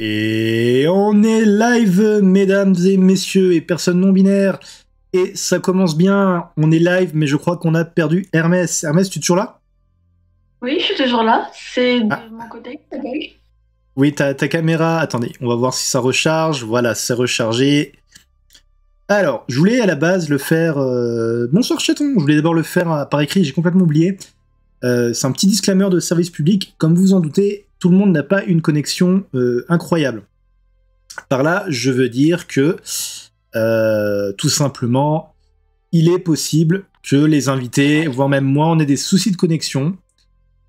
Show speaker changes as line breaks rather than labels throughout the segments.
Et on est live, mesdames et messieurs et personnes non binaires. Et ça commence bien, on est live, mais je crois qu'on a perdu Hermès. Hermès, tu es toujours là?
Oui, je suis toujours là. C'est
Ah,
de mon côté que ça bug.
oui, ta caméra. Attendez, on va voir si ça recharge. Voilà, c'est rechargé. Alors, je voulais à la base le faire. Bonsoir chaton, je voulais d'abord le faire par écrit, j'ai complètement oublié. C'est un petit disclaimer de service public. Comme vous vous en doutez, tout le monde n'a pas une connexion incroyable. Par là, je veux dire que tout simplement, il est possible que les invités, voire même moi, on ait des soucis de connexion.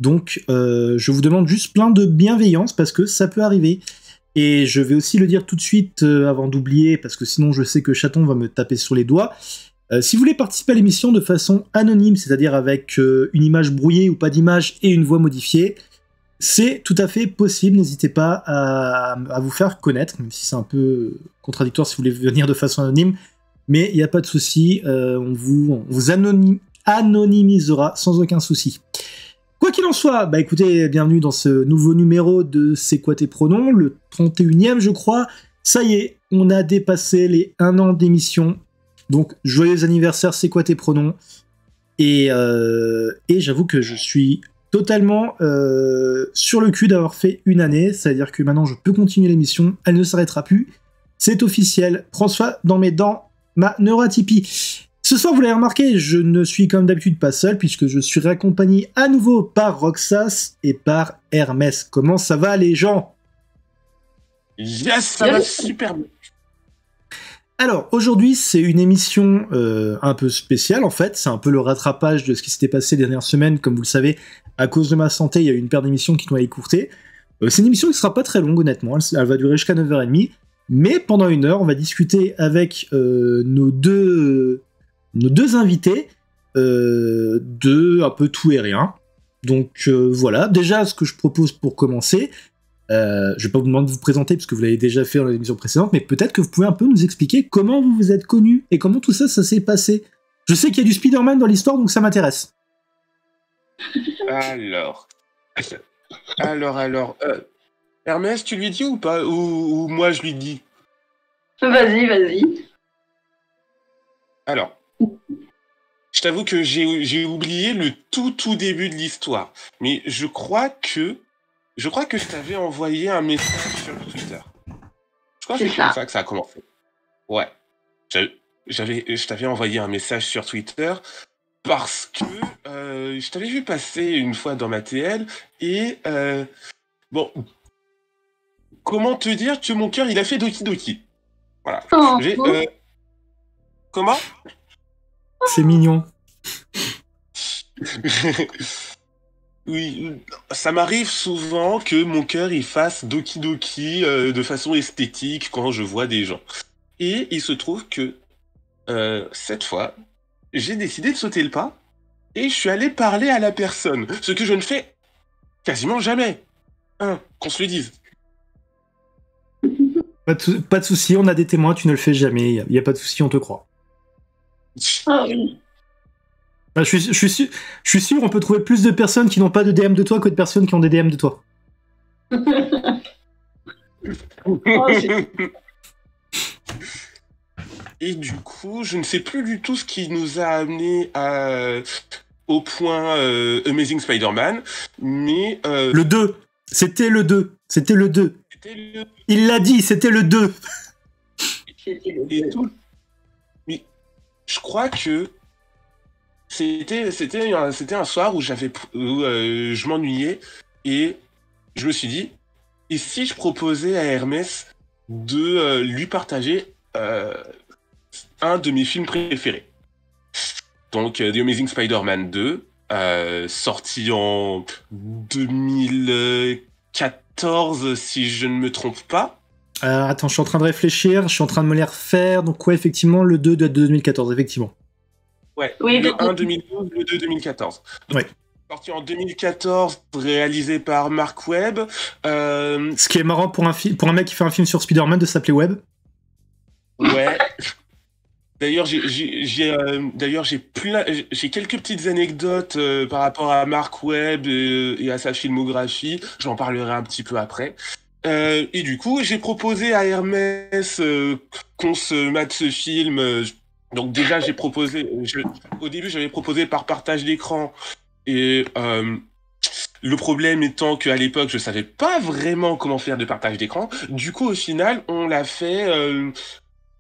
Donc, je vous demande juste plein de bienveillance parce que ça peut arriver. Et je vais aussi le dire tout de suite avant d'oublier, parce que sinon je sais que Chaton va me taper sur les doigts. Si vous voulez participer à l'émission de façon anonyme, c'est-à-dire avec une image brouillée ou pas d'image et une voix modifiée, c'est tout à fait possible. N'hésitez pas à vous faire connaître, même si c'est un peu contradictoire si vous voulez venir de façon anonyme. Mais il n'y a pas de souci, on vous anonymisera sans aucun souci. Quoi qu'il en soit, bah écoutez, bienvenue dans ce nouveau numéro de C'est quoi tes pronoms, le 31e je crois. Ça y est, on a dépassé les 1 an d'émission. Donc, joyeux anniversaire, C'est quoi tes pronoms. Et j'avoue que je suis totalement sur le cul d'avoir fait une année. C'est-à-dire que maintenant, je peux continuer l'émission, elle ne s'arrêtera plus. C'est officiel, François dans mes dents, ma neuroatypie. Ce soir, vous l'avez remarqué, je ne suis comme d'habitude pas seul, puisque je suis accompagné à nouveau par Roxas et par Hermès. Comment ça va, les gens?
Yes, ça va super bien.
Alors, aujourd'hui, c'est une émission un peu spéciale, en fait. C'est un peu le rattrapage de ce qui s'était passé les dernières semaines. Comme vous le savez, à cause de ma santé, il y a eu une paire d'émissions qui doit écourter. C'est une émission qui ne sera pas très longue, honnêtement. Elle va durer jusqu'à 9h30. Mais pendant 1 heure, on va discuter avec nos deux invités de un peu tout et rien. Donc voilà, déjà ce que je propose pour commencer, je vais pas vous demander de vous présenter parce que vous l'avez déjà fait dans l'émission précédente, mais peut-être que vous pouvez un peu nous expliquer comment vous vous êtes connus et comment tout ça s'est passé. Je sais qu'il y a du Spider-Man dans l'histoire, donc ça m'intéresse.
Alors, Hermès, tu lui dis ou pas, ou moi je lui dis?
Vas-y.
Alors, je t'avoue que j'ai oublié le tout début de l'histoire, mais je crois que je t'avais envoyé un message sur Twitter. Je crois que
C'est
c'est comme
ça.
ça que ça a commencé. Ouais, je t'avais envoyé un message sur Twitter parce que je t'avais vu passer une fois dans ma TL et bon, comment te dire que mon cœur il a fait Doki Doki. Voilà.
Oh,
Comment?
C'est mignon.
Oui, ça m'arrive souvent que mon cœur il fasse Doki Doki de façon esthétique quand je vois des gens. Et il se trouve que cette fois, j'ai décidé de sauter le pas et je suis allé parler à la personne. Ce que je ne fais quasiment jamais. Hein, qu'on se le dise.
Pas de souci, on a des témoins, tu ne le fais jamais, il n'y a pas de souci, on te croit.
oui.
Bah, je suis sûr, on peut trouver plus de personnes qui n'ont pas de DM de toi que de personnes qui ont des DM de toi.
Et du coup, je ne sais plus du tout ce qui nous a amené au point Amazing Spider-Man, mais...
Le 2, c'était le 2.
c'était le...
Il l'a dit, c'était le 2.
Et tout... Mais je crois que c'était un soir où je m'ennuyais et je me suis dit, et si je proposais à Hermès de lui partager un de mes films préférés. Donc The Amazing Spider-Man 2, sorti en 2014 si je ne me trompe pas.
Attends, je suis en train de réfléchir, je suis en train de me les refaire. Donc ouais, effectivement, le 2 doit être de 2014, effectivement.
Ouais,
Oui,
le 1 2012, le 2 2014. Donc,
ouais.
Sorti en 2014, réalisé par Mark Webb.
Ce qui est marrant pour un mec qui fait un film sur Spider-Man de s'appeler Webb.
Ouais. D'ailleurs, j'ai quelques petites anecdotes par rapport à Mark Webb et à sa filmographie. J'en parlerai un petit peu après. Et du coup, j'ai proposé à Hermès qu'on se mate ce film. Donc déjà, j'ai proposé... au début, j'avais proposé par partage d'écran. Et le problème étant qu'à l'époque, je savais pas vraiment comment faire de partage d'écran. Du coup, au final, on l'a fait un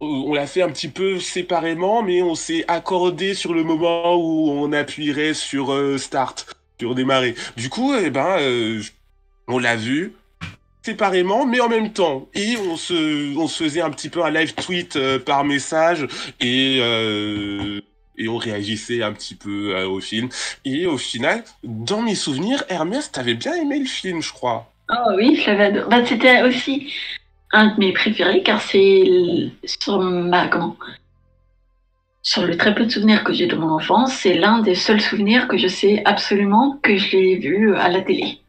petit peu séparément, mais on s'est accordé sur le moment où on appuierait sur Start, sur démarrer. Du coup, on l'a vu séparément, mais en même temps. Et on se faisait un petit peu un live tweet par message et on réagissait un petit peu au film. Et au final, dans mes souvenirs, Hermès, t'avais bien aimé le film, je crois.
Oh oui, je l'avais adoré. Bah, c'était aussi un de mes préférés car c'est sur le très peu de souvenirs que j'ai de mon enfance, c'est l'un des seuls souvenirs que je sais absolument que je l'ai vu à la télé.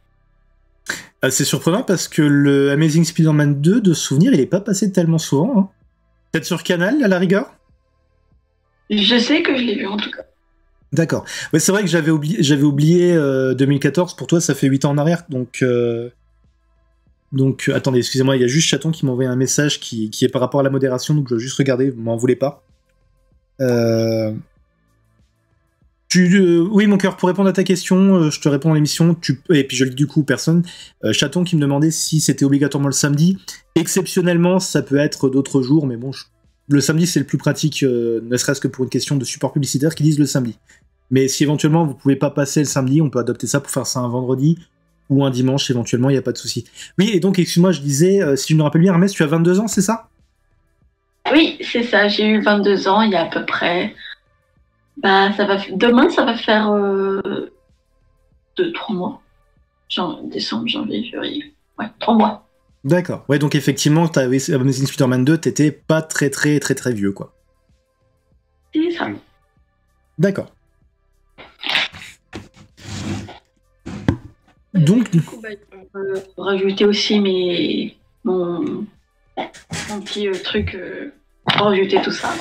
C'est surprenant parce que le Amazing Spider-Man 2, de souvenir, il est pas passé tellement souvent. Hein. Peut-être sur Canal, à la rigueur.
Je sais que je l'ai vu en tout cas.
D'accord. Ouais, c'est vrai que j'avais oublié 2014. Pour toi, ça fait 8 ans en arrière. Donc, attendez, excusez-moi, il y a juste Chaton qui m'a envoyé un message qui est par rapport à la modération, donc je dois juste regarder, vous m'en voulez pas. Oui, mon cœur, pour répondre à ta question, je te réponds à l'émission, et puis je le dis du coup, personne. Chaton qui me demandait si c'était obligatoirement le samedi. Exceptionnellement, ça peut être d'autres jours, mais bon, le samedi c'est le plus pratique, ne serait-ce que pour une question de support publicitaire qui disent le samedi. Mais si éventuellement vous pouvez pas passer le samedi, on peut adopter ça pour faire ça un vendredi ou un dimanche éventuellement, il n'y a pas de souci. Oui, et donc, excuse-moi, je disais, si je me rappelle bien, Hermès, tu as 22 ans, c'est ça?
Oui, c'est ça, j'ai eu 22 ans il y a à peu près. Bah, demain, ça va faire 2-3 mois. Décembre, janvier, février. Ouais, 3 mois.
D'accord. Ouais, donc effectivement, t'avais Amazing Spider-Man 2, t'étais pas très très très très vieux, quoi.
C'est ça.
D'accord. Donc,
du coup, rajouter aussi mon petit truc, rajouter tout ça.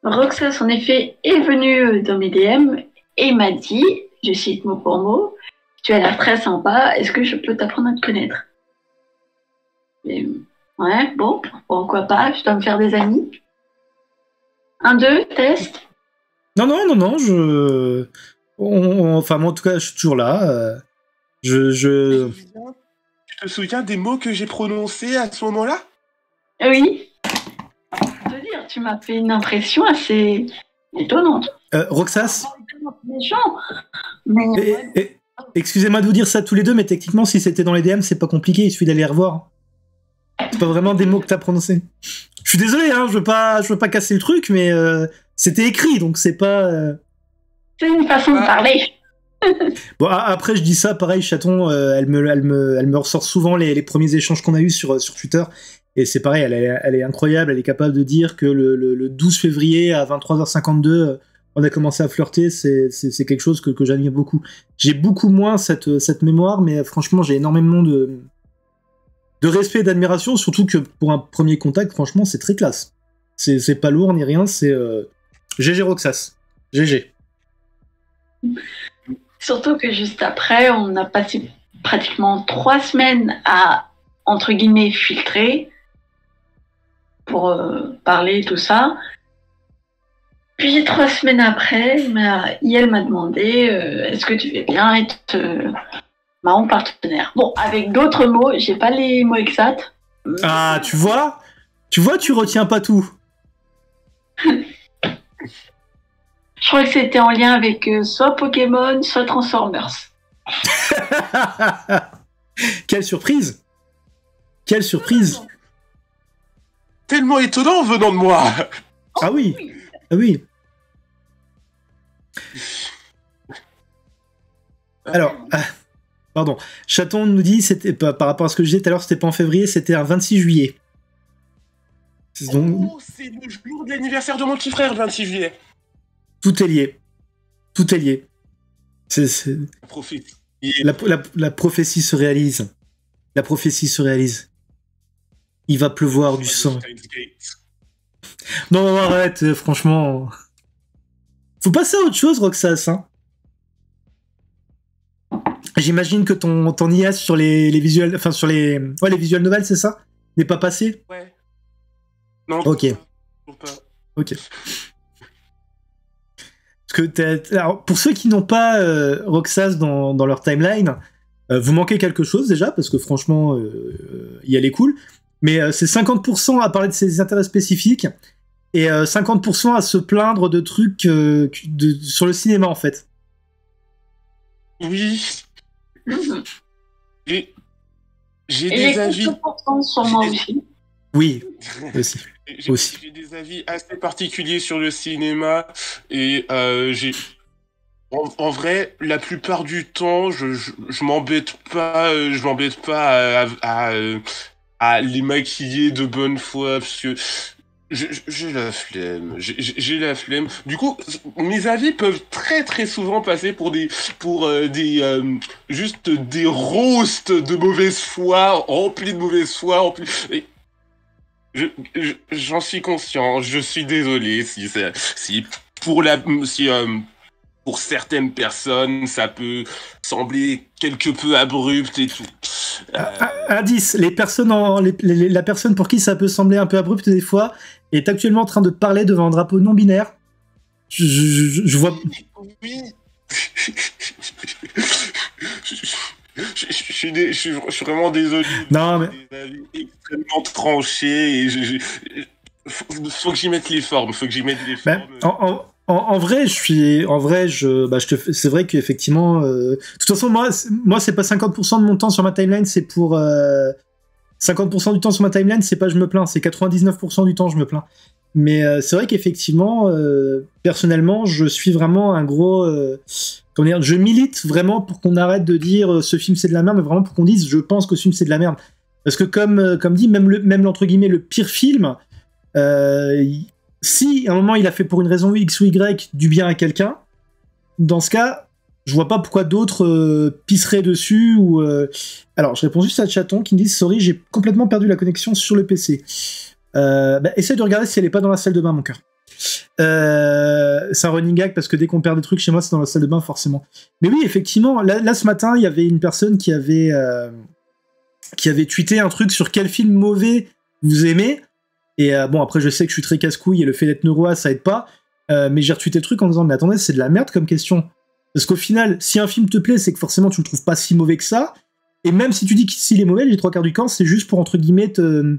Roxas, en effet, est venue dans mes DM et m'a dit, je cite mot pour mot, tu as l'air très sympa, est-ce que je peux t'apprendre à te connaître? Et, ouais, bon, pourquoi pas, je dois me faire des amis. 1, 2, test.
Non, enfin, moi, en tout cas, je suis toujours là. Tu
te souviens des mots que j'ai prononcés à ce moment-là?
Oui. Je veux dire, tu m'as fait une impression assez étonnante.
Roxas
Méchant. Mais...
excusez-moi de vous dire ça tous les deux, mais techniquement, si c'était dans les DM, c'est pas compliqué, il suffit d'aller les revoir. C'est pas vraiment des mots que t'as prononcés. Je suis désolé, hein, je veux pas casser le truc, mais c'était écrit, donc c'est pas...
C'est une façon de parler.
Bon, après, je dis ça, pareil, Chaton, elle me ressort souvent les premiers échanges qu'on a eus sur Twitter, et c'est pareil, elle est incroyable, elle est capable de dire que le 12 février à 23h52, on a commencé à flirter, c'est quelque chose que j'admire beaucoup. J'ai beaucoup moins cette mémoire, mais franchement, j'ai énormément de respect et d'admiration, surtout que pour un premier contact, franchement, c'est très classe. C'est pas lourd ni rien, c'est GG Roxas. GG.
Surtout que juste après, on a passé pratiquement 3 semaines à, entre guillemets, filtrer pour parler, tout ça. Puis 3 semaines après, Yael m'a demandé est-ce que tu veux bien être mon partenaire. Bon, avec d'autres mots, j'ai pas les mots exacts.
Ah, tu vois, tu retiens pas tout.
Je crois que c'était en lien avec soit Pokémon, soit Transformers.
Quelle surprise! Quelle surprise!
Tellement étonnant venant de moi!
Ah oui! Ah oui! Alors, pardon. Chaton nous dit, c'était par rapport à ce que je disais tout à l'heure, c'était pas en février, c'était un 26 juillet.
Oh, c'est le jour de l'anniversaire de mon petit frère, le 26 juillet.
Tout est lié. Tout est lié. La prophétie se réalise. La prophétie se réalise. Il va pleuvoir du sang. Non, arrête, franchement. Faut passer à autre chose, Roxas. Hein. J'imagine que ton IA sur les visuels, enfin sur les visual novels, c'est ça? N'est pas passé?
Ouais. Non.
Ok.
Toujours pas.
Ok. Parce que alors, pour ceux qui n'ont pas Roxas dans leur timeline, vous manquez quelque chose déjà, parce que franchement, elle est cool. Mais c'est 50% à parler de ses intérêts spécifiques et 50% à se plaindre de trucs sur le cinéma, en fait.
Oui. J'ai
Et
des
les
avis.
4% sur moi aussi.
Oui, aussi.
J'ai des avis assez particuliers sur le cinéma et en vrai, la plupart du temps, je m'embête pas, à les maquiller de bonne foi parce que j'ai la flemme. J'ai la flemme. Du coup, mes avis peuvent très très souvent passer pour juste des roasts de mauvaise foi, remplis de mauvaise foi, et j'en suis conscient. Je suis désolé si pour certaines personnes, ça peut sembler quelque peu abrupt et tout.
Indice, la personne pour qui ça peut sembler un peu abrupt des fois est actuellement en train de parler devant un drapeau non binaire. Je vois.
Oui. Je suis vraiment désolé.
Non, mais.
Des avis extrêmement tranchés et faut que j'y mette les formes. Faut que j'y mette les formes.
En vrai, c'est vrai qu'effectivement, de toute façon, moi, c'est pas 50% de mon temps sur ma timeline, c'est pour 50% du temps sur ma timeline, c'est pas je me plains, c'est 99% du temps je me plains. Mais c'est vrai qu'effectivement, personnellement, je suis vraiment un gros, comment dire, je milite vraiment pour qu'on arrête de dire ce film c'est de la merde, mais vraiment pour qu'on dise je pense que ce film c'est de la merde. Parce que comme dit, même entre guillemets le pire film. Si à un moment il a fait pour une raison X ou Y du bien à quelqu'un, dans ce cas, je vois pas pourquoi d'autres pisseraient dessus ou. Alors, je réponds juste à Chaton qui me dit sorry, j'ai complètement perdu la connexion sur le PC. Essaye de regarder si elle est pas dans la salle de bain, mon cœur. C'est un running gag parce que dès qu'on perd des trucs chez moi, c'est dans la salle de bain forcément. Mais oui, effectivement, là ce matin, il y avait une personne qui avait tweeté un truc sur quel film mauvais vous aimez. Et bon, après, je sais que je suis très casse-couille et le fait d'être neurois, ça aide pas. Mais j'ai retweeté le truc en disant, mais attendez, c'est de la merde comme question. Parce qu'au final, si un film te plaît, c'est que forcément tu le trouves pas si mauvais que ça. Et même si tu dis qu'il est mauvais, les 3/4 du temps, c'est juste pour, entre guillemets, te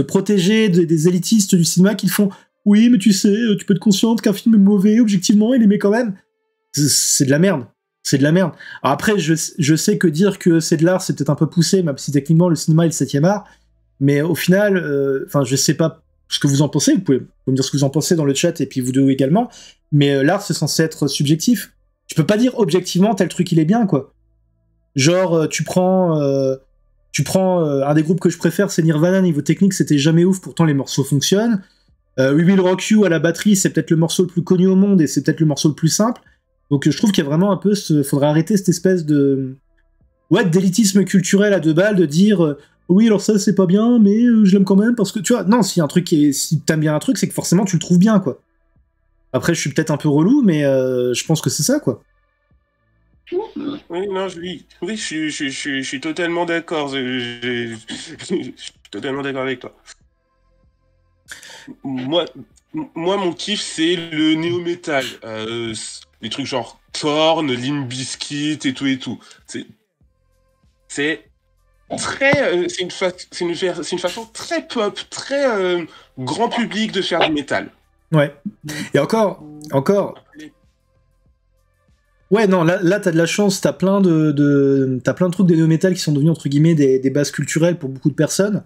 protéger des élitistes du cinéma qui font, oui, mais tu sais, tu peux être consciente qu'un film est mauvais, objectivement, il aimait quand même. C'est de la merde. C'est de la merde. Alors après, je sais que dire que c'est de l'art, c'est peut-être un peu poussé, même si techniquement, le cinéma est le 7e art. Mais au final, je sais pas ce que vous en pensez, vous pouvez me dire ce que vous en pensez dans le chat, et puis vous deux également, mais l'art, c'est censé être subjectif. Tu peux pas dire objectivement tel truc il est bien, quoi. Genre, tu prends un des groupes que je préfère, c'est Nirvana, niveau technique, c'était jamais ouf, pourtant les morceaux fonctionnent. We Will Rock You à la batterie, c'est peut-être le morceau le plus connu au monde, et c'est peut-être le morceau le plus simple. Donc je trouve qu'il y a vraiment un peu faudrait arrêter cette espèce d'élitisme culturel à 2 balles, de dire... oui, alors ça, c'est pas bien, mais je l'aime quand même, parce que, tu vois, non, si t'aimes bien un truc, c'est que forcément, tu le trouves bien, quoi. Après, je suis peut-être un peu relou, mais je pense que c'est ça, quoi.
Oui, non, je suis totalement d'accord. Je suis totalement d'accord avec toi. Moi, mon kiff, c'est le néo-metal. Les trucs genre Korn, Limp Bizkit et tout. C'est une façon très pop, très grand public de faire du métal.
Ouais. Et encore. Ouais, non, là t'as de la chance, t'as plein de trucs des néo-metal qui sont devenus entre guillemets des bases culturelles pour beaucoup de personnes.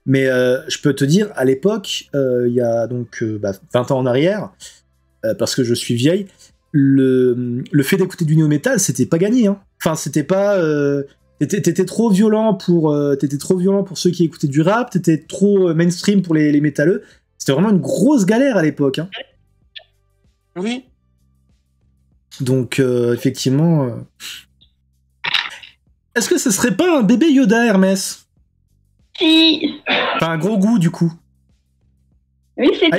Mais je peux te dire, à l'époque, il y a donc 20 ans en arrière, parce que je suis vieille, le fait d'écouter du néo-metal, c'était pas gagné. Hein. Enfin, c'était pas. T'étais trop violent pour ceux qui écoutaient du rap, t'étais trop mainstream pour les métalleux. C'était vraiment une grosse galère à l'époque. Hein.
Oui.
Donc, effectivement... Est-ce que ce serait pas un bébé Yoda, Hermès?
Si.
Enfin, un gros goût, du coup.
Oui, c'est...
Ah,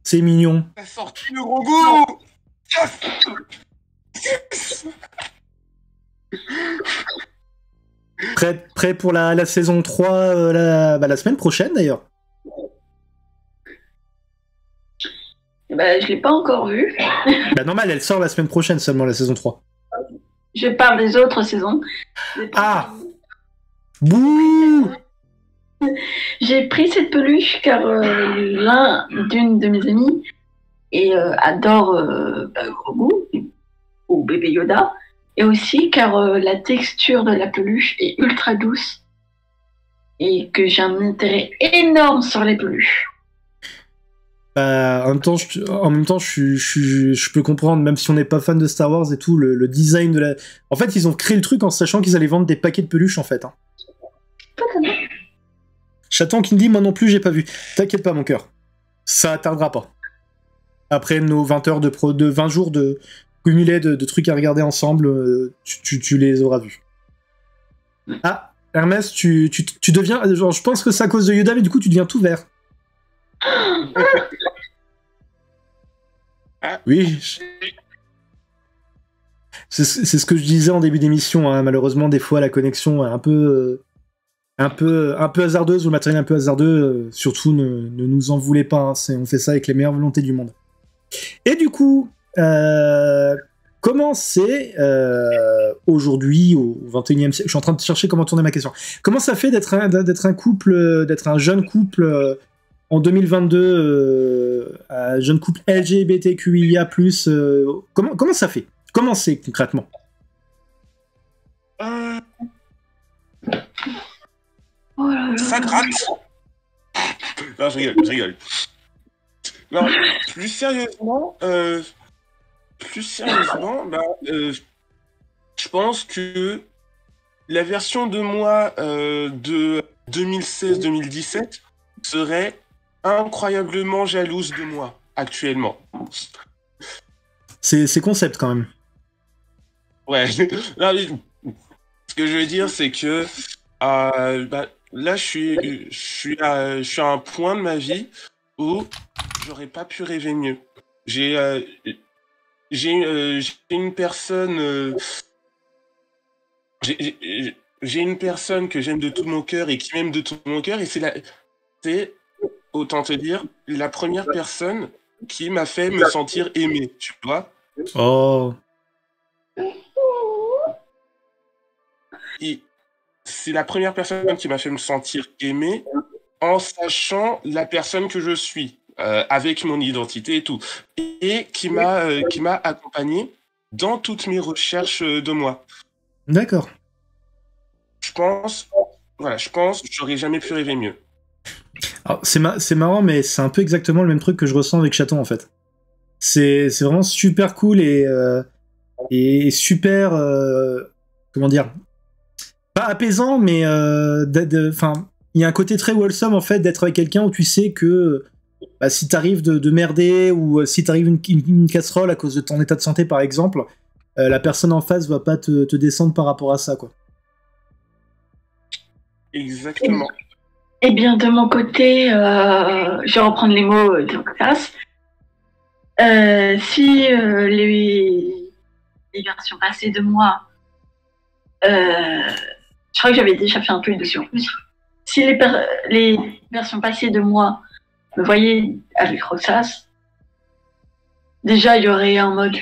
c'est mignon.
T'as sorti le gros goût.
Prêt pour la saison 3 la semaine prochaine d'ailleurs.
Bah, je l'ai pas encore vue.
Bah normal, elle sort la semaine prochaine seulement la saison 3.
Je parle des autres saisons.
Ah Bouh
J'ai pris cette peluche car d'une de mes amies adore Grogu ou bébé Yoda, et aussi car la texture de la peluche est ultra douce et que j'ai un intérêt énorme sur les peluches.
en même temps, je peux comprendre, même si on n'est pas fan de Star Wars et tout, le design de la... En fait, ils ont créé le truc en sachant qu'ils allaient vendre des paquets de peluches, en fait. Hein. Chaton qui me dit, moi non plus, j'ai pas vu. T'inquiète pas, mon cœur. Ça tardera pas. Après nos 20 heures de 20 jours de cumulés de trucs à regarder ensemble, tu les auras vus. Ah, Hermès, tu deviens... Genre, je pense que c'est à cause de Yoda, mais du coup, tu deviens tout vert. Oui. C'est ce que je disais en début d'émission, hein. Malheureusement, des fois, la connexion est un peu hasardeuse, ou le matériel un peu hasardeux, surtout ne nous en voulez pas, hein. On fait ça avec les meilleures volontés du monde. Et du coup, comment c'est aujourd'hui, au 21e siècle, je suis en train de chercher comment tourner ma question, comment ça fait d'être un jeune couple en 2022, un jeune couple LGBTQIA+, comment ça fait? Comment c'est concrètement?
Ça gratte. Non, je rigole. Non, plus sérieusement, je pense que la version de moi de 2016-2017 serait incroyablement jalouse de moi actuellement.
C'est concept quand même.
Ouais. Non, ce que je veux dire, c'est que là, je suis à un point de ma vie où j'aurais pas pu rêver mieux. J'ai une personne, j'ai une personne que j'aime de tout mon cœur et qui m'aime de tout mon cœur, et c'est, autant te dire, la première personne qui m'a fait me sentir aimé, tu vois.
Oh.
Et c'est la première personne qui m'a fait me sentir aimé en sachant la personne que je suis, avec mon identité et tout, et qui m'a accompagné dans toutes mes recherches de moi.
D'accord.
Je pense que j'aurais jamais pu rêver mieux.
Alors, c'est marrant, mais c'est un peu exactement le même truc que je ressens avec Chaton, en fait. C'est vraiment super cool et super... comment dire, pas apaisant, mais il y a un côté très wholesome, en fait, d'être avec quelqu'un où tu sais que si t'arrives de merder, ou si t'arrives une casserole à cause de ton état de santé, par exemple, la personne en face va pas te descendre par rapport à ça, quoi.
Exactement.
Eh bien, de mon côté, je vais reprendre les mots de Octas. Si les versions passées de moi, je crois que j'avais déjà fait un peu dessus en plus. Si les versions passées de moi me voyaient avec Roxas, déjà il y aurait un mode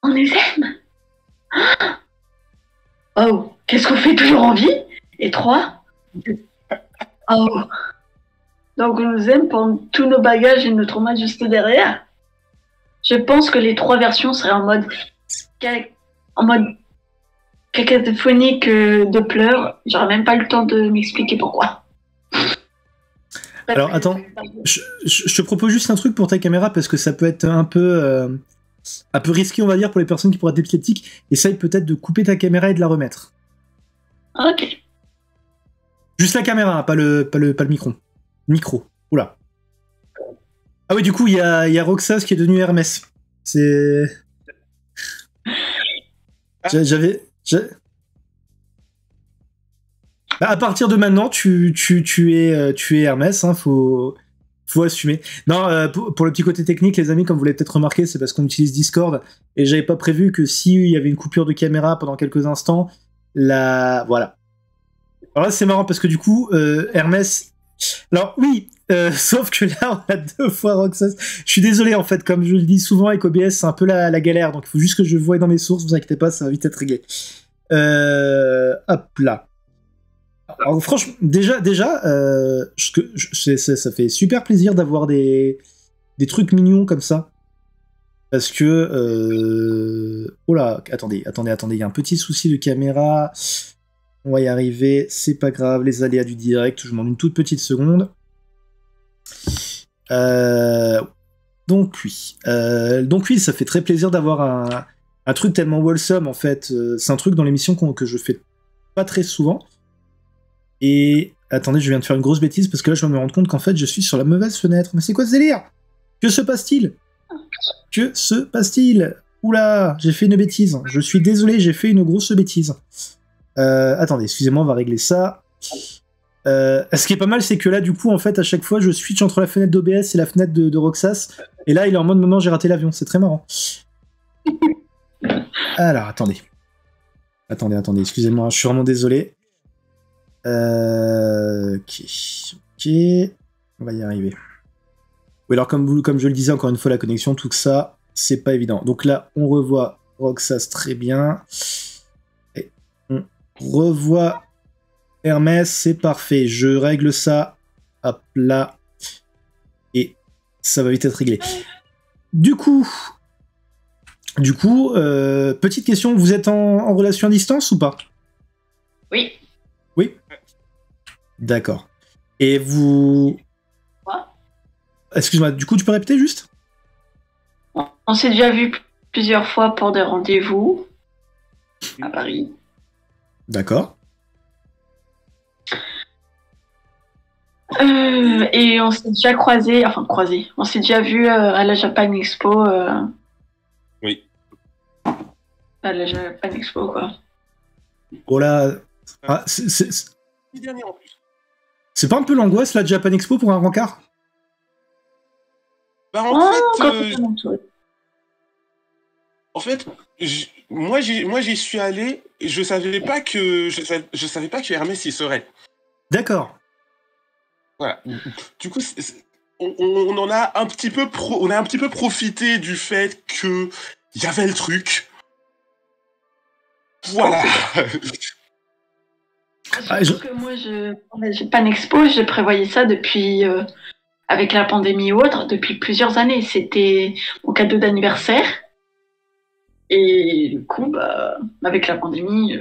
on les aime. Oh, qu'est-ce qu'on fait toujours en vie? Et 3, oh, donc on nous aime pour tous nos bagages et nos traumas juste derrière. Je pense que les 3 versions seraient en mode cacophonique de pleurs. J'aurais même pas le temps de m'expliquer pourquoi.
Alors attends, je te propose juste un truc pour ta caméra, parce que ça peut être un peu risqué, on va dire, pour les personnes qui pourraient être épileptiques. Essaye peut-être de couper ta caméra et de la remettre.
Ok.
Juste la caméra, hein, pas le micro. Micro. Oula. Ah oui, du coup, il y a Roxas qui est devenu Hermès. C'est... À partir de maintenant, tu es Hermès, hein, faut... faut assumer. Non, pour le petit côté technique, les amis, comme vous l'avez peut-être remarqué, c'est parce qu'on utilise Discord et j'avais pas prévu que s'il y avait une coupure de caméra pendant quelques instants, voilà. Alors là, c'est marrant parce que du coup, Hermès. Alors oui, sauf que là, on a 2 fois Roxas. Je suis désolé en fait, comme je le dis souvent avec OBS, c'est un peu la galère, donc il faut juste que je voie dans mes sources, vous inquiétez pas, ça va vite être réglé. Hop là. Alors franchement, déjà, ça fait super plaisir d'avoir des trucs mignons comme ça. Parce que... Oh là, attendez, il y a un petit souci de caméra. On va y arriver, c'est pas grave, les aléas du direct, je vous demande une toute petite seconde. Donc oui, ça fait très plaisir d'avoir un truc tellement wholesome en fait. C'est un truc dans l'émission que je fais pas très souvent. Et attendez, je viens de faire une grosse bêtise parce que là je vais me rendre compte qu'en fait je suis sur la mauvaise fenêtre. Mais c'est quoi ce délire? Que se passe-t-il? Que se passe-t-il? Oula, j'ai fait une bêtise. Je suis désolé, j'ai fait une grosse bêtise. Attendez, excusez-moi, on va régler ça. Ce qui est pas mal, c'est que là, du coup, en fait, à chaque fois, je switch entre la fenêtre d'OBS et la fenêtre de Roxas. Et là, il est en mode moment, j'ai raté l'avion. C'est très marrant. Alors, attendez. Attendez, excusez-moi, je suis vraiment désolé. Ok. On va y arriver. Oui, alors, comme je le disais, encore une fois, la connexion, tout ça, c'est pas évident. Donc là, on revoit Roxas très bien. Et on revoit Hermès, c'est parfait. Je règle ça. Hop là. Et ça va vite être réglé. Du coup, petite question, vous êtes en relation à distance ou pas?
Oui.
Oui. D'accord. Et vous...
Quoi?
Excuse-moi, du coup, tu peux répéter juste?
On s'est déjà vu plusieurs fois pour des rendez-vous à Paris.
D'accord.
Et on s'est déjà croisés, on s'est déjà vu à la Japan Expo.
Oui.
À la Japan Expo, quoi.
Oh là... Ah, c'est pas un peu l'angoisse, la Japan Expo, pour un rencard?
Bah, en fait, moi j'y suis allé et je savais pas que Hermès y serait.
D'accord.
Voilà. Du coup, on en a un petit peu profité du fait que il y avait le truc. Voilà.
Que moi, j'ai pas une expo, je prévoyais ça depuis, avec la pandémie ou autre, depuis plusieurs années. C'était mon cadeau d'anniversaire. Et du coup, bah, avec la pandémie.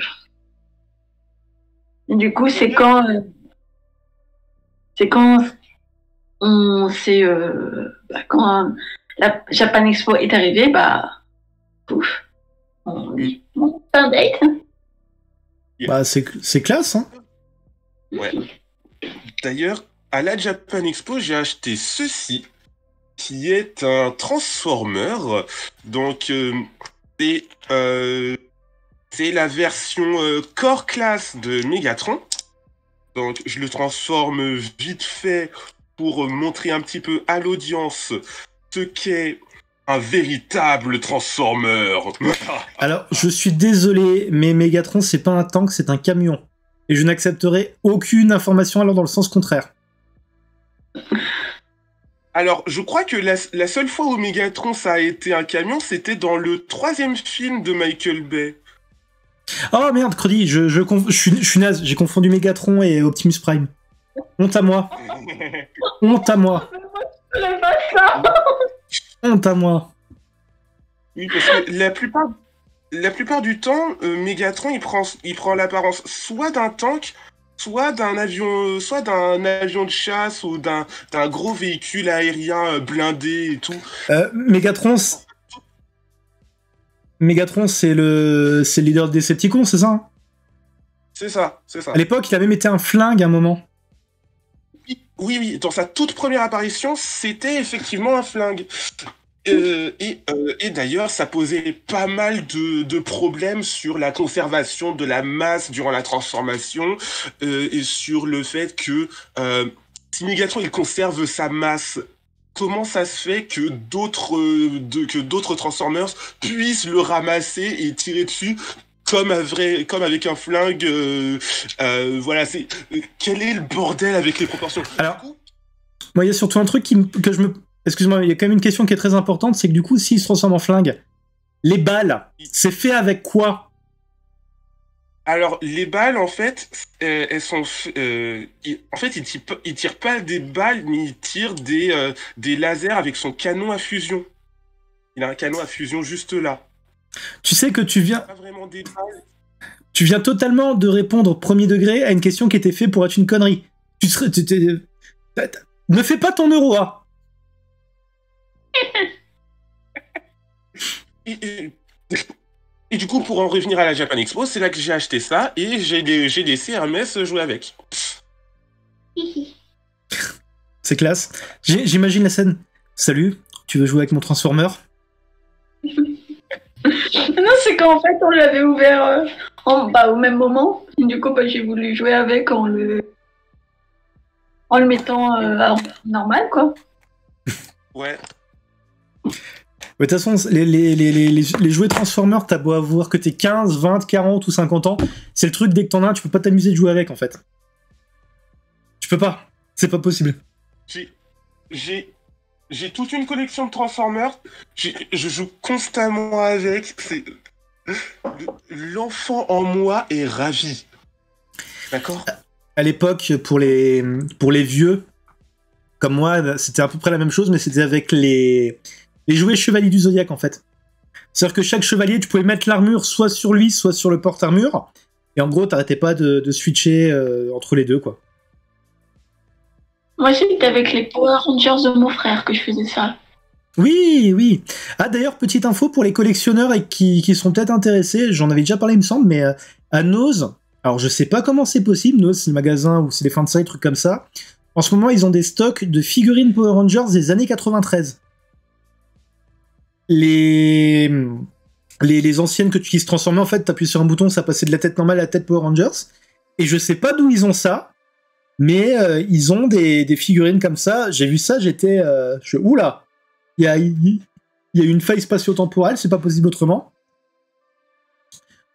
Et du coup, c'est quand on s'est. Quand la Japan Expo est arrivée, bah. Pouf. On fait un date.
Bah, c'est classe, hein?
Ouais. D'ailleurs, à la Japan Expo, j'ai acheté ceci, qui est un Transformer. Donc, c'est la version Core Class de Megatron. Donc, je le transforme vite fait pour montrer un petit peu à l'audience ce qu'est un véritable Transformer.
Alors, je suis désolé, mais Megatron, c'est pas un tank, c'est un camion. Et je n'accepterai aucune information allant dans le sens contraire.
Alors, je crois que la seule fois où Megatron ça a été un camion, c'était dans le 3e film de Michael Bay.
Oh merde, Cruddy, je suis naze, j'ai confondu Megatron et Optimus Prime. Honte à moi. Honte à moi. Honte à moi.
Oui, parce que la plupart du temps, Megatron, il prend l'apparence soit d'un tank, soit d'un avion de chasse ou d'un gros véhicule aérien blindé et tout.
Megatron, c'est le leader des Decepticons, c'est ça, hein?
C'est ça.
À l'époque, il avait mis un flingue à un moment.
Oui, dans sa toute première apparition, c'était effectivement un flingue. Et d'ailleurs, ça posait pas mal de problèmes sur la conservation de la masse durant la transformation et sur le fait que si Megatron il conserve sa masse, comment ça se fait que d'autres Transformers puissent le ramasser et tirer dessus comme avec un flingue voilà, quel est le bordel avec les proportions?
Alors, moi, il y a surtout un truc que je me... Excuse-moi, il y a quand même une question qui est très importante, c'est que du coup, s'il se transforme en flingue, les balles, c'est fait avec quoi?
Alors, les balles, en fait, elles sont... en fait, il tire pas des balles, mais il tire des lasers avec son canon à fusion. Il a un canon à fusion juste là.
Tu sais que tu viens...
Pas vraiment des balles.
Tu viens totalement de répondre au premier degré à une question qui était faite pour être une connerie. Ne fais pas ton euro, hein.
Et du coup, pour en revenir à la Japan Expo, c'est là que j'ai acheté ça et j'ai laissé Hermès jouer avec.
C'est classe. J'imagine la scène. Salut, tu veux jouer avec mon Transformer?
Non, c'est qu'en fait, on l'avait ouvert au même moment. Et du coup, j'ai voulu jouer avec en le mettant normal, quoi.
Ouais.
De toute façon, les jouets Transformers, t'as beau avoir que t'es 15, 20, 40 ou 50 ans, c'est le truc, dès que t'en as un, tu peux pas t'amuser de jouer avec, en fait. Tu peux pas. C'est pas possible.
J'ai toute une collection de Transformers. Je joue constamment avec. L'enfant en moi est ravi. D'accord?
À l'époque, pour les vieux, comme moi, c'était à peu près la même chose, mais c'était avec les jouets chevaliers du Zodiaque, en fait. C'est-à-dire que chaque chevalier, tu pouvais mettre l'armure soit sur lui, soit sur le porte-armure, et en gros, t'arrêtais pas de switcher entre les deux, quoi.
Moi, c'était avec les Power Rangers de mon frère que je faisais ça.
Oui, oui. Ah, d'ailleurs, petite info pour les collectionneurs et qui seront peut-être intéressés, j'en avais déjà parlé, il me semble, mais à Nose, alors je sais pas comment c'est possible, Nose, c'est le magasin ou c'est les fins de série, trucs comme ça. En ce moment, ils ont des stocks de figurines Power Rangers des années 93. Les anciennes qui se transformaient, en fait, t'appuies sur un bouton, ça passait de la tête normale à la tête Power Rangers. Et je sais pas d'où ils ont ça, mais ils ont des figurines comme ça. J'ai vu ça, oula, il y a une faille spatio-temporelle, c'est pas possible autrement.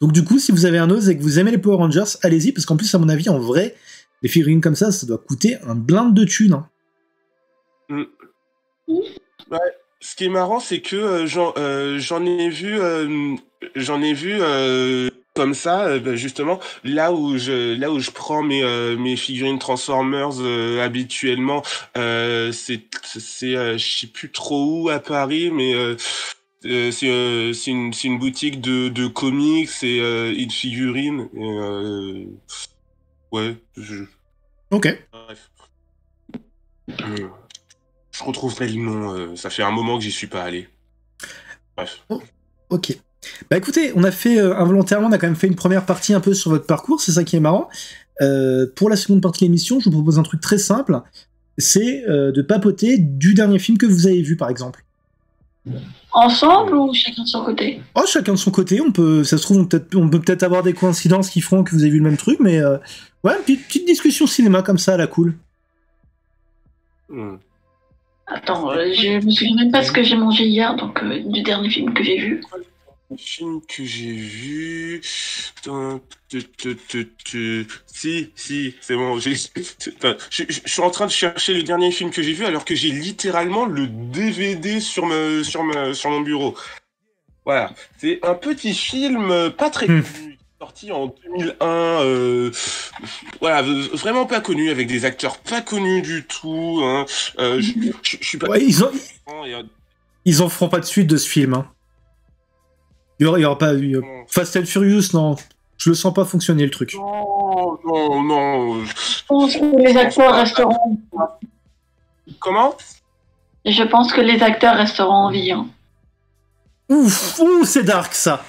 Donc du coup, si vous avez un os et que vous aimez les Power Rangers, allez-y, parce qu'en plus, à mon avis, en vrai, les figurines comme ça doit coûter un blinde de thunes. Hein.
Ouais. Ce qui est marrant, c'est que j'en ai vu comme ça, justement, là où je prends mes figurines Transformers habituellement, c'est je sais plus trop où à Paris, mais c'est une boutique de comics et de figurines. Et, ouais.
Ok.
Bref. Je retrouverai le nom, ça fait un moment que j'y suis pas allé. Bref.
Oh, ok. Bah écoutez, on a fait involontairement, on a quand même fait une première partie un peu sur votre parcours, c'est ça qui est marrant. Pour la seconde partie de l'émission, je vous propose un truc très simple, c'est de papoter du dernier film que vous avez vu, par exemple.
Ensemble ou chacun de son côté?
Oh, chacun de son côté, ça se trouve, on peut peut-être avoir des coïncidences qui feront que vous avez vu le même truc, mais ouais, une petite discussion cinéma comme ça, à la cool.
Attends, je me souviens même pas ce que j'ai mangé hier, donc du dernier film que j'ai vu.
Le film que j'ai vu... Si, c'est bon. Je suis en train de chercher le dernier film que j'ai vu alors que j'ai littéralement le DVD sur mon bureau. Voilà. C'est un petit film pas très connu, sorti en 2001. Voilà, vraiment pas connu, avec des acteurs pas connus du tout. Hein. Je suis pas...
Ouais, ils en feront pas de suite de ce film. Hein. Il y aura pas Fast and Furious, non. Je le sens pas fonctionner, le truc.
Non.
Je pense que les acteurs resteront...
Comment?
Je pense que les acteurs resteront en vie. Hein.
Ouf, c'est dark, ça.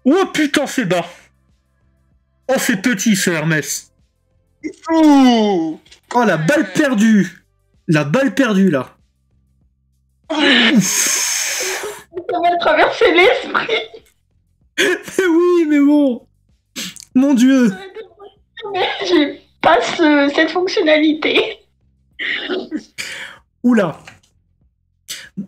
Oh putain, c'est bas. Oh, c'est petit, ce Hermès. Oh, la balle perdue. La balle perdue, là.
Ça m'a traversé l'esprit.
Mais oui, mais bon. Mon Dieu.
Mais j'ai pas cette fonctionnalité.
Oula.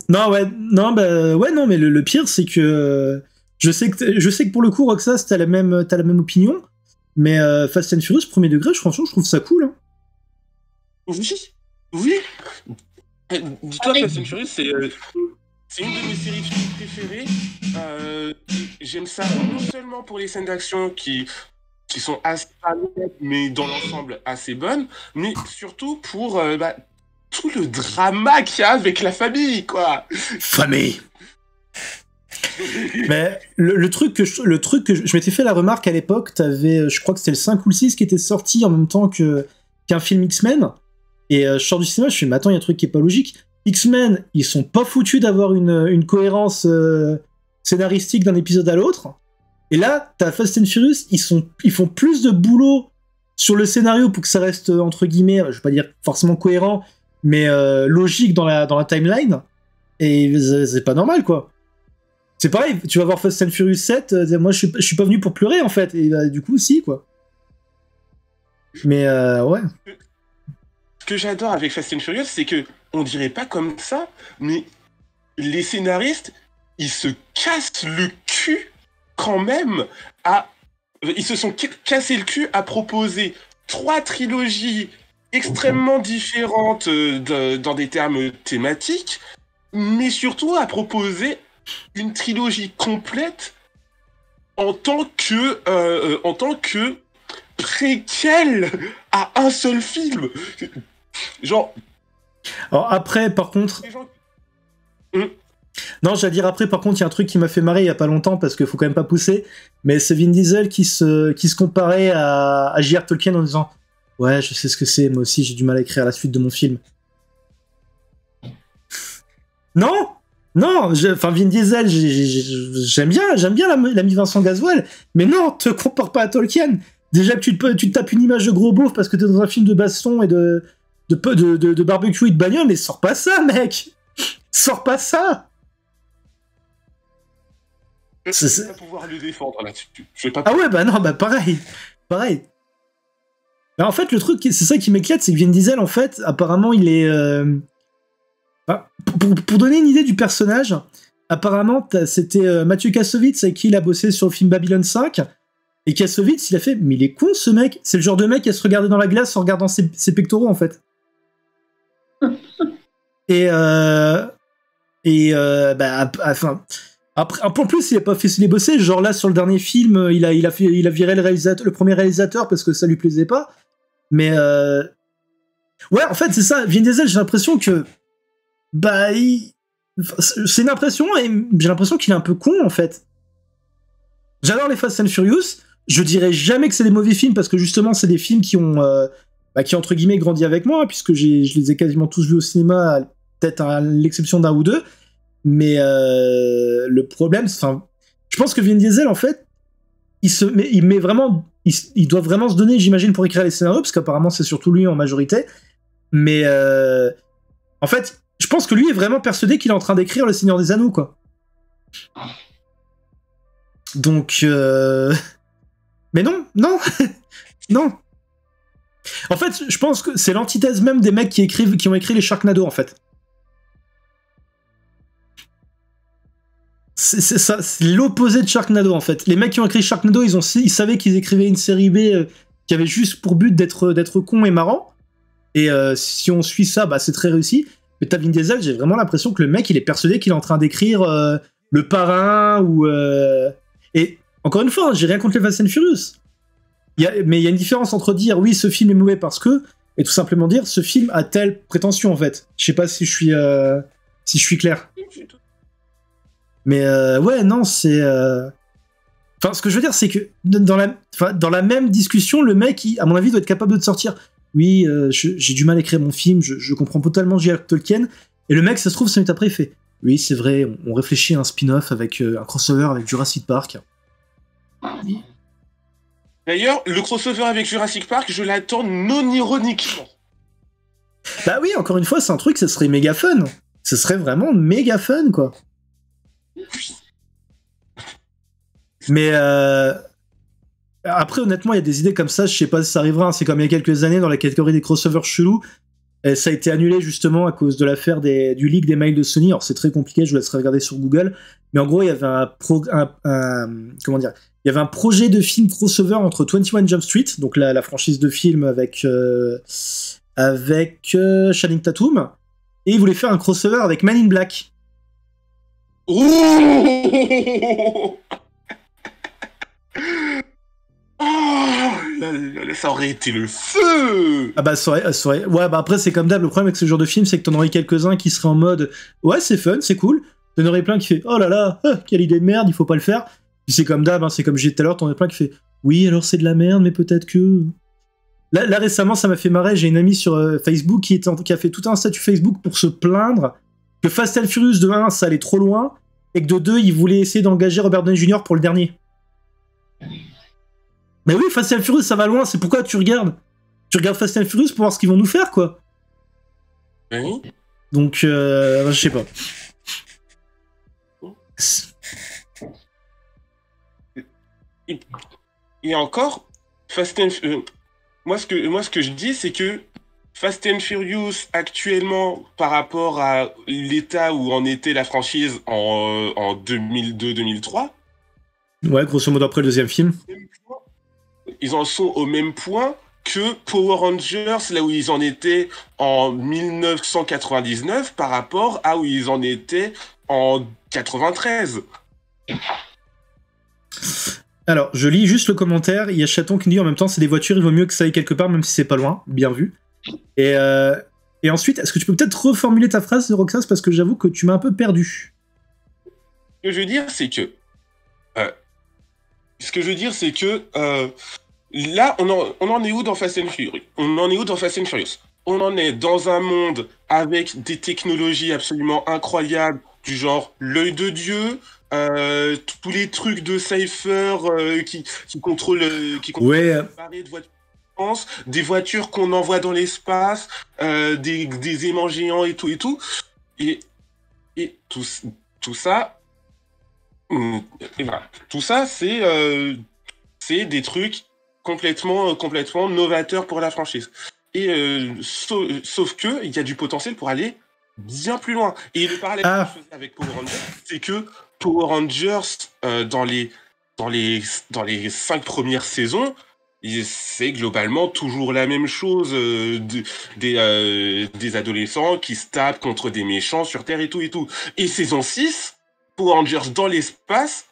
Non, ouais, non, bah, ouais, non, mais le pire, c'est que je sais que pour le coup, Roxas, t'as la même opinion, mais Fast and Furious, premier degré, franchement, je trouve ça cool. Hein.
Oui, oui. Dis-toi, Fast and Furious, c'est une de mes séries de films préférées. J'aime ça non seulement pour les scènes d'action qui sont assez honnêtes, mais dans l'ensemble assez bonnes, mais surtout pour tout le drama qu'il y a avec la famille, quoi.
Famille. Mais le truc que je m'étais fait la remarque à l'époque, t'avais, je crois que c'était le 5 ou le 6 qui était sorti en même temps qu'un film X-Men, et je sors du cinéma, je me suis dit, mais attends, il y a un truc qui est pas logique. X-Men, ils sont pas foutus d'avoir une cohérence scénaristique d'un épisode à l'autre, et là, t'as Fast and Furious, ils font plus de boulot sur le scénario pour que ça reste, entre guillemets, je vais pas dire forcément cohérent, mais logique dans la timeline, et c'est pas normal, quoi. C'est pareil, tu vas voir Fast and Furious 7, moi je suis pas venu pour pleurer, en fait, et du coup, si, quoi. Mais ouais.
Ce que j'adore avec Fast and Furious, c'est que on dirait pas comme ça, mais les scénaristes, ils se cassent le cul quand même ils se sont cassés le cul à proposer 3 trilogies extrêmement différentes dans des termes thématiques, mais surtout à proposer une trilogie complète en tant que préquel à un seul film. Genre.
Alors après, par contre. Non, j'allais dire après, par contre, il y a un truc qui m'a fait marrer il y a pas longtemps, parce qu'il faut quand même pas pousser, mais c'est Vin Diesel qui se comparait à J.R. Tolkien en disant « Ouais, je sais ce que c'est, moi aussi j'ai du mal à écrire la suite de mon film. » Non, enfin Vin Diesel, j'aime bien l'ami Vincent Gaswell, mais non, te compare pas à Tolkien. Déjà que tu te tapes une image de gros beauf parce que t'es dans un film de baston et de barbecue et de bagnole, mais sors pas ça, mec. Sors pas ça.
Je vais pas pouvoir le défendre là-dessus.
Ah ouais, bah non, bah pareil. Bah en fait, le truc, c'est ça qui m'éclate, c'est que Vin Diesel, en fait, apparemment, il est... Pour donner une idée du personnage, apparemment, c'était Mathieu Kassovitz avec qui il a bossé sur le film Babylon 5, et Kassovitz, il a fait « Mais il est con, ce mec. C'est le genre de mec qui a se regarder dans la glace en regardant ses pectoraux, en fait. » Enfin... Après, en plus, il a pas fait les bosser. Genre là, sur le dernier film, il a viré le premier réalisateur parce que ça lui plaisait pas. Mais ouais, en fait, c'est ça. Vin Diesel, j'ai l'impression que c'est une impression et j'ai l'impression qu'il est un peu con en fait. J'adore les Fast and Furious. Je dirais jamais que c'est des mauvais films parce que justement, c'est des films qui ont entre guillemets grandi avec moi puisque je les ai quasiment tous vus au cinéma, peut-être à l'exception d'un ou deux. Mais le problème, enfin, je pense que Vin Diesel, en fait, il doit vraiment se donner, j'imagine, pour écrire les scénarios, parce qu'apparemment c'est surtout lui en majorité. Mais en fait, je pense que lui est vraiment persuadé qu'il est en train d'écrire Le Seigneur des Anneaux, quoi. Donc, mais non, non. En fait, je pense que c'est l'antithèse même des mecs qui ont écrit les Sharknado, en fait. C'est ça, c'est l'opposé de Sharknado en fait. Les mecs qui ont écrit Sharknado, ils savaient qu'ils écrivaient une série B qui avait juste pour but d'être con et marrant. Et si on suit ça, c'est très réussi. Mais t'as Vin Diesel, j'ai vraiment l'impression que le mec, il est persuadé qu'il est en train d'écrire Le Parrain ou... Et encore une fois, j'ai rien contre les Fast and Furious. Mais il y a une différence entre dire oui, ce film est mauvais parce que, et tout simplement dire ce film a telle prétention en fait. Je sais pas si je suis clair. Mais ouais, non, c'est... Enfin, ce que je veux dire, c'est que dans la même discussion, le mec, à mon avis, doit être capable de te sortir. Oui, j'ai du mal à écrire mon film, je comprends totalement J.R. Tolkien. Et le mec, ça se trouve, 5 minutes après, il fait oui, c'est vrai, on réfléchit à un spin-off avec un crossover avec Jurassic Park.
D'ailleurs, le crossover avec Jurassic Park, je l'attends non ironiquement.
Bah oui, encore une fois, c'est un truc, ça serait méga fun. Ce serait vraiment méga fun, quoi. Mais après, honnêtement, il y a des idées comme ça, je sais pas si ça arrivera, hein, c'est comme il y a quelques années dans la catégorie des crossovers chelous, Et ça a été annulé justement à cause de l'affaire du leak des mails de Sony. Alors c'est très compliqué, je vous laisserai regarder sur Google. Mais en gros, il y avait comment dire, il y avait un projet de film crossover entre 21 Jump Street, donc la franchise de film avec Channing Tatum, et ils voulaient faire un crossover avec Man in Black.
Ouh ça aurait été le feu.
Ah bah ça aurait... Ouais, bah après c'est comme d'hab, le problème avec ce genre de film, c'est que t'en aurais quelques-uns qui seraient en mode ouais c'est fun, c'est cool. T'en aurais plein qui fait oh là là, quelle idée de merde, il faut pas le faire. Puis c'est comme d'hab, hein, c'est comme j'ai dit tout à l'heure, t'en aurais plein qui fait oui alors c'est de la merde, mais peut-être que... Là récemment ça m'a fait marrer, j'ai une amie sur Facebook qui a fait tout un statut Facebook pour se plaindre que Fast and Furious de 1 ça allait trop loin, et que de 2 ils voulaient essayer d'engager Robert Downey Jr. pour le dernier. Mais oui, Fast and Furious, ça va loin, c'est pourquoi tu regardes. Tu regardes Fast and Furious pour voir ce qu'ils vont nous faire, quoi.
Oui.
Donc, je sais pas.
Et encore, moi, ce que je dis, c'est que Fast and Furious, actuellement, par rapport à l'état où en était la franchise en 2002-2003...
Ouais, grosso modo après le deuxième film.
Ils en sont au même point que Power Rangers, là où ils en étaient en 1999 par rapport à où ils en étaient en 93.
Alors, je lis juste le commentaire. Il y a Chaton qui dit en même temps, c'est des voitures, il vaut mieux que ça aille quelque part, même si c'est pas loin. Bien vu. Et ensuite, est-ce que tu peux peut-être reformuler ta phrase, Roxas, parce que j'avoue que tu m'as un peu perdu.
Ce que je veux dire, c'est que là, on en est où dans Fast and Furious? On en est où dans Fast and Furious? On en est dans un monde avec des technologies absolument incroyables, du genre l'œil de Dieu, tous les trucs de Cypher qui contrôlent
ouais.
les barrières de voitures, des voitures qu'on envoie dans l'espace, des aimants géants et tout. Et tout ça... Et voilà. Tout ça, c'est des trucs complètement novateurs pour la franchise. Et sauf que il y a du potentiel pour aller bien plus loin. Et le parallèle que je faisais avec Power Rangers, c'est que Power Rangers dans les 5 premières saisons, c'est globalement toujours la même chose, des adolescents qui se tapent contre des méchants sur Terre et tout. Et saison 6, Power Rangers dans l'espace.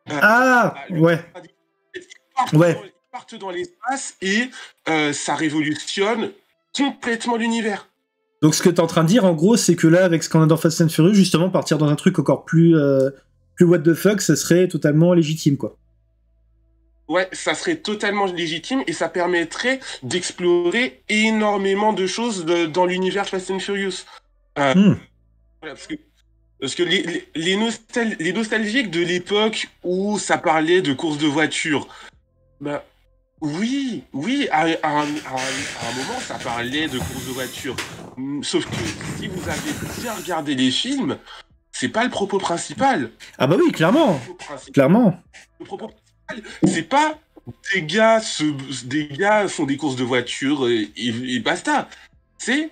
Ouais.
Ils partent dans l'espace et ça révolutionne complètement l'univers.
Donc ce que t'es en train de dire, en gros, c'est que là, avec ce qu'on a dans Fast and Furious, justement, partir dans un truc encore plus what the fuck, ça serait totalement légitime, quoi.
Ouais, ça serait totalement légitime et ça permettrait d'explorer énormément de choses dans l'univers Fast and Furious. Voilà, parce que les nostalgiques de l'époque où ça parlait de courses de voitures, bah oui, à un moment ça parlait de courses de voitures. Sauf que si vous avez bien regardé les films, c'est pas le propos principal.
Ah bah oui, clairement.
Le propos principal, c'est pas des gars font des courses de voitures et basta. C'est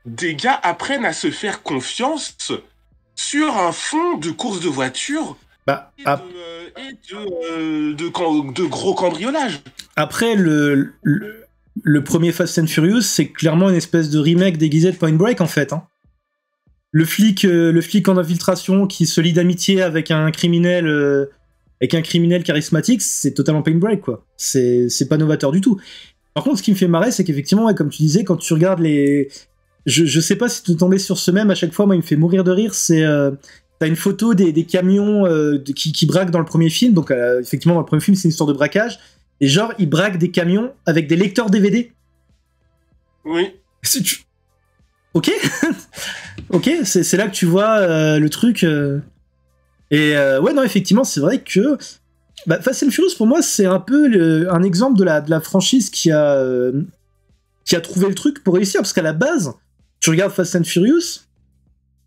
des gars apprennent à se faire confiance sur un fond de course de voiture de gros cambriolage.
Après, le premier Fast and Furious, c'est clairement une espèce de remake déguisé de Point Break, en fait. Hein. Le flic en infiltration qui se lie d'amitié avec un criminel charismatique, c'est totalement Point Break, quoi. C'est pas novateur du tout. Par contre, ce qui me fait marrer, c'est qu'effectivement, ouais, comme tu disais, quand tu regardes les... Je sais pas si tu es tombé sur ce même, à chaque fois, moi, il me fait mourir de rire, c'est... T'as une photo des camions qui braquent dans le premier film, donc effectivement, dans le premier film, c'est une histoire de braquage, et genre, ils braquent des camions avec des lecteurs DVD.
Oui.
Ok. Ok, c'est là que tu vois le truc... Et ouais, non, effectivement, c'est vrai que... Fast and Furious, pour moi, c'est un peu un exemple de la franchise qui a trouvé le truc pour réussir, parce qu'à la base, tu regardes Fast and Furious,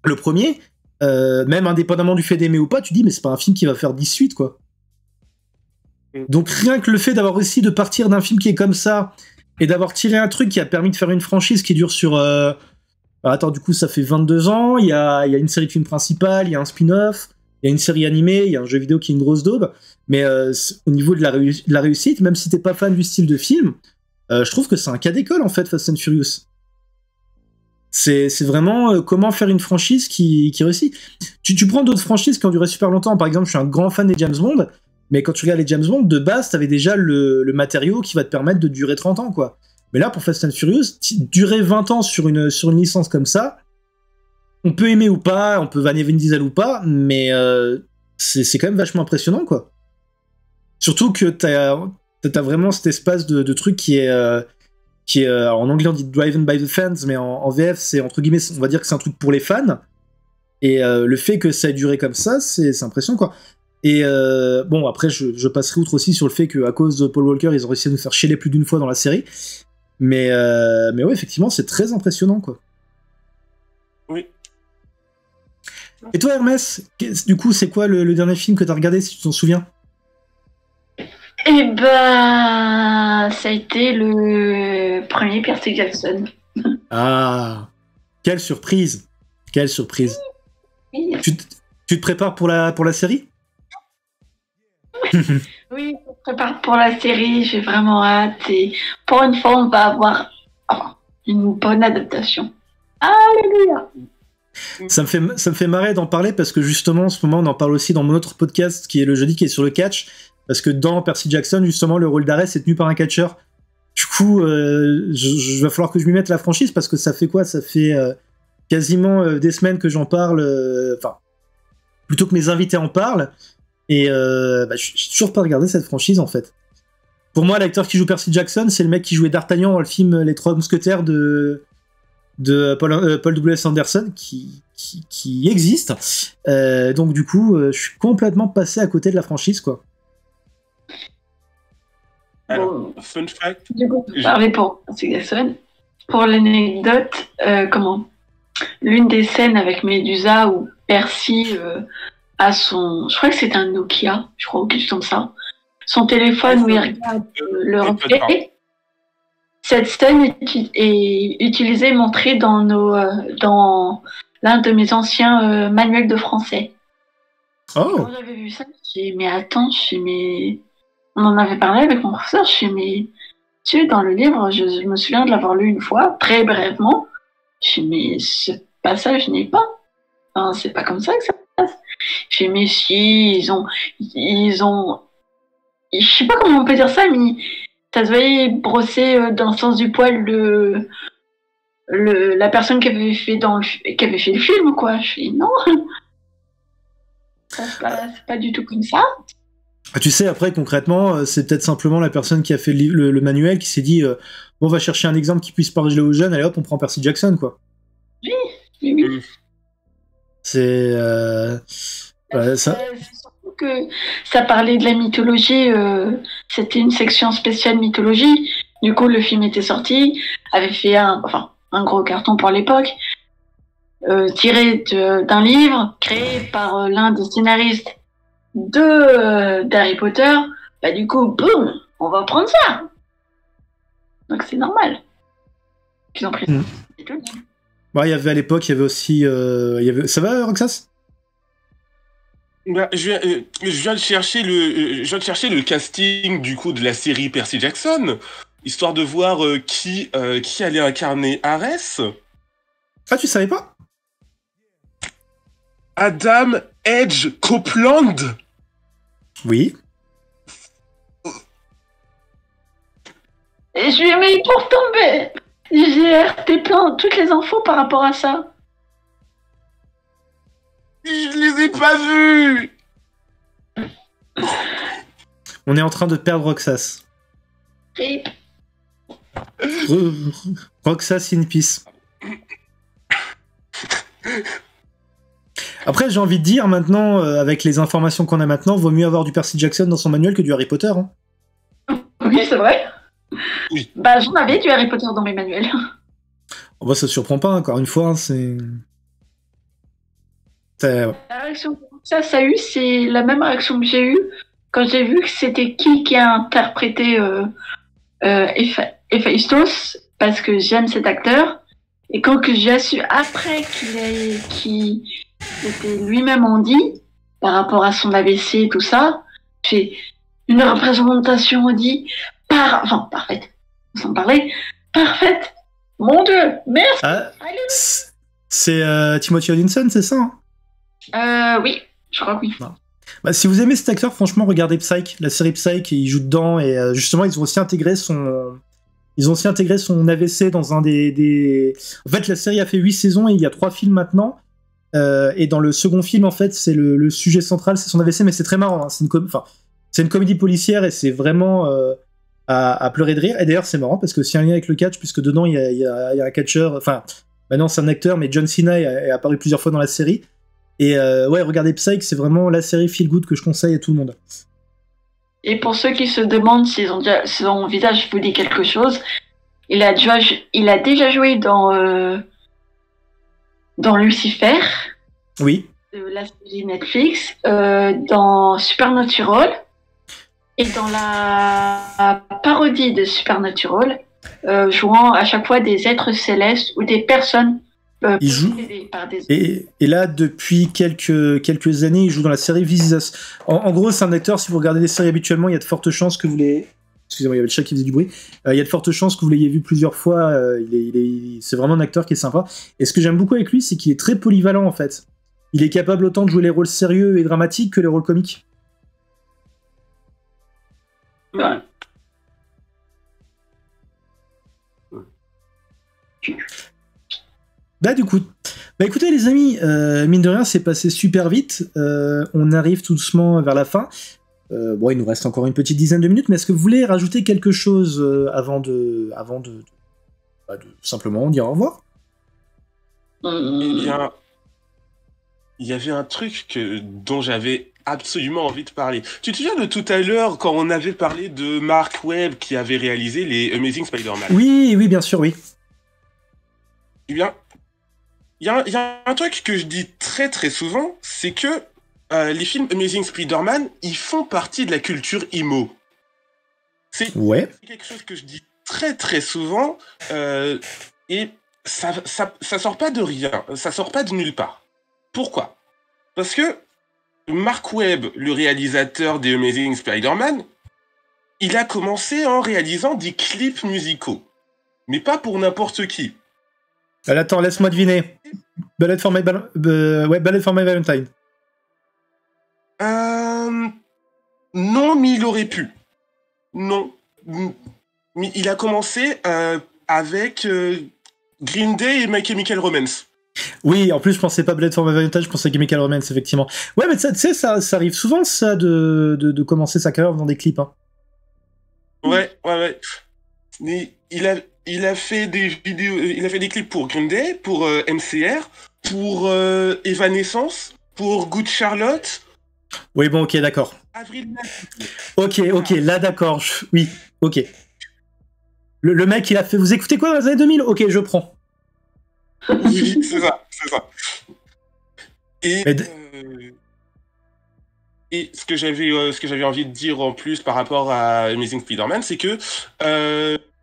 le premier, même indépendamment du fait d'aimer ou pas, tu dis, mais c'est pas un film qui va faire 10 suites, quoi. Donc rien que le fait d'avoir réussi de partir d'un film qui est comme ça, et d'avoir tiré un truc qui a permis de faire une franchise qui dure sur... attends, du coup, ça fait 22 ans, il y a une série de films principale, il y a un spin-off, il y a une série animée, il y a un jeu vidéo qui est une grosse daube, mais au niveau de la réussite, même si t'es pas fan du style de film, je trouve que c'est un cas d'école, en fait, Fast and Furious. C'est vraiment comment faire une franchise qui réussit. Tu prends d'autres franchises qui ont duré super longtemps, par exemple, je suis un grand fan des James Bond, mais quand tu regardes les James Bond, de base, t'avais déjà le matériau qui va te permettre de durer 30 ans, quoi. Mais là, pour Fast and Furious, durer 20 ans sur une licence comme ça, on peut aimer ou pas, on peut vanner Vin Diesel ou pas, mais c'est quand même vachement impressionnant, quoi. Surtout que t'as vraiment cet espace de truc qui est en anglais on dit driven by the fans, mais en VF c'est entre guillemets, on va dire que c'est un truc pour les fans, et le fait que ça ait duré comme ça, c'est impressionnant, quoi. Et bon, après je passerai outre aussi sur le fait qu'à cause de Paul Walker ils ont réussi à nous faire chialer plus d'une fois dans la série, mais ouais, effectivement c'est très impressionnant, quoi.
Oui.
Et toi, Hermès, du coup, c'est quoi le dernier film que t'as regardé, si tu t'en souviens?
Eh ben, ça a été le premier Percy Jackson.
Ah, quelle surprise! Quelle surprise!
Oui,
Tu te prépares pour la série?
oui, je me prépare pour la série, j'ai vraiment hâte. Et pour une fois, on va avoir une bonne adaptation. Alléluia!
Ça me fait marrer d'en parler parce que justement, en ce moment, on en parle aussi dans mon autre podcast qui est le jeudi, qui est sur le catch. Parce que dans Percy Jackson, justement, le rôle d'Arès est tenu par un catcheur. Du coup, je va falloir que je m'y mette la franchise parce que ça fait quoi? Ça fait quasiment des semaines que j'en parle. Enfin, plutôt que mes invités en parlent. Et j'ai toujours pas regardé cette franchise, en fait. Pour moi, l'acteur qui joue Percy Jackson, c'est le mec qui jouait D'Artagnan dans le film Les Trois Mousquetaires de Paul W.S. Anderson, qui existe. Donc du coup, je suis complètement passé à côté de la franchise, quoi.
Alors, fun fact.
Du coup, je parlais pour Percy Jackson. Pour l'anecdote, l'une des scènes avec Médusa où Percy a son... Je crois que c'est un Nokia, je crois, ou quelque chose comme ça. Son téléphone où il regarde le reflet. Cette scène est utilisée, montrée dans l'un de mes anciens manuels de français.
Oh.
Quand j'avais vu ça, j'ai dit, mais attends, on en avait parlé avec mon professeur, je suis mais tu sais, dans le livre, je me souviens de l'avoir lu une fois, très brièvement. Je suis mais ce passage n'est pas. Enfin, c'est pas comme ça que ça se passe. Je suis mais si, ils ont. Je sais pas comment on peut dire ça, mais ça se voyait brosser dans le sens du poil la personne qui avait fait le film, quoi. Je suis non. C'est pas du tout comme ça.
Tu sais, après, concrètement, c'est peut-être simplement la personne qui a fait le manuel qui s'est dit bon, on va chercher un exemple qui puisse parler aux jeunes, allez hop, on prend Percy Jackson, quoi.
Oui.
C'est ça.
C'est surtout que ça parlait de la mythologie, c'était une section spéciale mythologie. Du coup, le film était sorti, avait fait un gros carton pour l'époque, tiré d'un livre créé par l'un des scénaristes d'Harry Potter. Bah du coup, boum, on va prendre ça. Donc c'est normal qu'ils ont pris ça.
Il y avait à l'époque, il y avait aussi, ça va, Roxas?
Bah, je viens de chercher le casting du coup de la série Percy Jackson, histoire de voir qui allait incarner Arès.
Ah, tu savais pas?
Adam Edge Copeland.
Oui.
Et je lui ai mis pour tomber. J'ai RT plein toutes les infos par rapport à ça.
Je les ai pas vus.
On est en train de perdre Roxas.
Rip.
Roxas in peace. Après, j'ai envie de dire maintenant, avec les informations qu'on a maintenant, vaut mieux avoir du Percy Jackson dans son manuel que du Harry Potter. Hein.
Oui, c'est vrai.
Oui.
Bah, j'en avais du Harry Potter dans mes manuels.
Oh, bah, ça surprend pas, encore une fois, hein, c'est...
La réaction que ça a eu, c'est la même réaction que j'ai eue quand j'ai vu que c'était qui a interprété Héphaïstos parce que j'aime cet acteur. Et quand que j'ai su après qu'il était lui-même Andy, par rapport à son AVC et tout ça, c'est une représentation Andy parfaite. Sans parler, parfaite. Mon Dieu, merci.
Ah, c'est Timothy Hutchinson, c'est ça
Oui, je crois que oui.
Non. Bah, si vous aimez cet acteur, franchement, regardez Psych, la série Psych, il joue dedans et justement, ils ont aussi intégré son AVC dans un des... En fait, la série a fait 8 saisons et il y a 3 films maintenant. Et dans le second film, en fait, c'est le sujet central, c'est son AVC, mais c'est très marrant. Hein. C'est une comédie policière et c'est vraiment à pleurer de rire. Et d'ailleurs, c'est marrant parce que c'est un lien avec le catch, puisque dedans, il y a un catcheur. Enfin, maintenant, c'est un acteur, mais John Cena est apparu plusieurs fois dans la série. Et ouais, regardez Psych, c'est vraiment la série feel good que je conseille à tout le monde.
Et pour ceux qui se demandent si son visage vous dit quelque chose, il a déjà joué dans Lucifer,
Oui.
de la série Netflix, dans Supernatural, et dans la parodie de Supernatural, jouant à chaque fois des êtres célestes ou des personnes
Il joue.
par des...
Et là, depuis quelques années, il joue dans la série This Is Us. En gros, c'est un acteur, si vous regardez les séries habituellement, il y a de fortes chances que vous l'ayez... Excusez-moi, il y avait le chat qui faisait du bruit. Il y a de fortes chances que vous l'ayez vu plusieurs fois. C'est vraiment un acteur qui est sympa. Et ce que j'aime beaucoup avec lui, c'est qu'il est très polyvalent, en fait. Il est capable autant de jouer les rôles sérieux et dramatiques que les rôles comiques.
Ouais.
Bah du coup, écoutez les amis, mine de rien c'est passé super vite, on arrive tout doucement vers la fin. Bon, il nous reste encore une petite dizaine de minutes, mais est-ce que vous voulez rajouter quelque chose avant de simplement dire au revoir?
Eh bien, il y avait un truc dont j'avais absolument envie de parler. Tu te souviens de tout à l'heure quand on avait parlé de Mark Webb qui avait réalisé les Amazing Spider-Man?
Oui, bien sûr, oui.
Eh bien, il y a un truc que je dis très très souvent, c'est que les films Amazing Spider-Man, ils font partie de la culture emo. C'est quelque chose que je dis très très souvent, et ça sort pas de rien, ça sort pas de nulle part. Pourquoi? Parce que Mark Webb, le réalisateur des Amazing Spider-Man, il a commencé en réalisant des clips musicaux. Mais pas pour n'importe qui.
Attends, laisse-moi deviner. Ballet for My Valentine.
Non, mais il aurait pu. Non. Mais il a commencé avec Green Day et My Chemical Romance.
Oui, en plus, je pensais pas Blade for My Valentine, je pensais Chemical Romance, effectivement. Ouais, mais tu sais, ça arrive souvent, ça, de commencer sa carrière dans des clips. Hein.
Ouais. Mais il a fait des vidéos, il a fait des clips pour Green Day, pour MCR, pour Evanescence, pour Good Charlotte.
Oui, bon, ok, d'accord.
Avril.
Ok, là, d'accord. Oui, ok. Le mec, il a fait... Vous écoutez quoi dans les années 2000? Ok, je prends.
Oui, c'est ça. Et ce que j'avais envie de dire en plus par rapport à Amazing Spider-Man, c'est que